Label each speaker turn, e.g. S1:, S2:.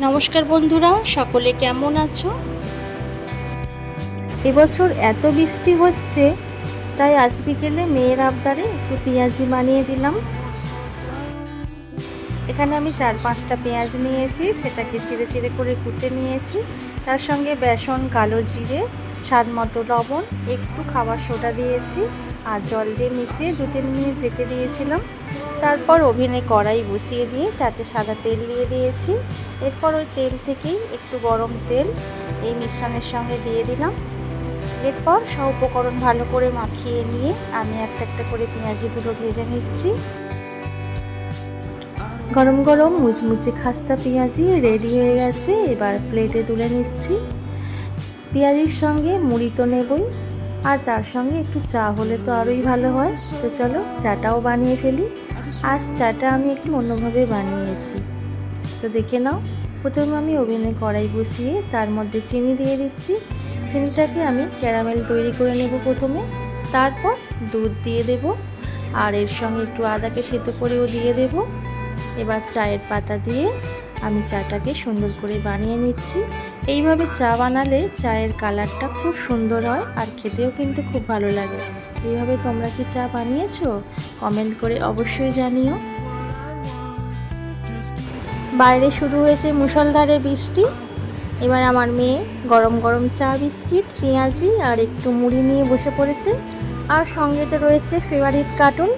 S1: নমস্কার বন্ধুরা, সকলে কেমন আছো? এবছর এত বৃষ্টি হচ্ছে, তাই আজ বিকেলে মেয়ের আবদারে একটু পেঁয়াজি বানিয়ে দিলাম। এখানে আমি 4-5টা পেঁয়াজ নিয়েছি, সেটাকে চিড়ে চিড়ে করে কুটে নিয়েছি। তার সঙ্গে বেসন, কালো জিরে, স্বাদ মতো লবণ, একটু খাবার সোডা দিয়েছি আর জল দিয়ে মিশিয়ে 2-3 মিনিট রেখে দিয়েছিলাম। তারপর ওভেনে কড়াই বসিয়ে দিয়ে তাতে সাদা তেল দিয়ে দিয়েছি। এরপর ওই তেল থেকেই একটু গরম তেল এই মিশ্রণের সঙ্গে দিয়ে দিলাম। এরপর সব উপকরণ ভালো করে মাখিয়ে নিয়ে আমি একটা একটা করে পেঁয়াজিগুলো ভেজে নিচ্ছি। গরম গরম মুচমুচে খাস্তা পেঁয়াজি রেডি হয়ে গেছে। এবার প্লেটে তুলে নিচ্ছি। পেঁয়াজির সঙ্গে মুড়ি তো নেবই, আর তার সঙ্গে একটু চা হলে তো আরোই ভালো হয়। তো চলো চাটাও বানিয়ে ফেলি। আজ চাটা আমি একটু অন্যভাবে বানিয়েছি, তো দেখে নাও। প্রথমে আমি ওভেনে কড়াই বসিয়ে তার মধ্যে চিনি দিয়ে দিচ্ছি। চিনিটাকে আমি ক্যারামেল তৈরি করে নেব প্রথমে, তারপর দুধ দিয়ে দেব আর এর সঙ্গে একটু আদাকে থেতো করেও দিয়ে দেব। এবার চায়ের পাতা দিয়ে আমি চাটাকে সুন্দর করে বানিয়ে নিচ্ছি। এইভাবে চা বানালে চায়ের কালারটা খুব সুন্দর হয় আর খেতেও কিন্তু খুব ভালো লাগে। এইভাবে তোমরা কি চা বানিয়েছো? কমেন্ট করে অবশ্যই জানিও। বাইরে শুরু হয়েছে মুষলধারে বৃষ্টি। এবার আমার মেয়ে গরম গরম চা, বিস্কিট, পেঁয়াজি আর একটু মুড়ি নিয়ে বসে পড়েছে। আর সঙ্গে তো রয়েছে ফেভারিট কার্টুন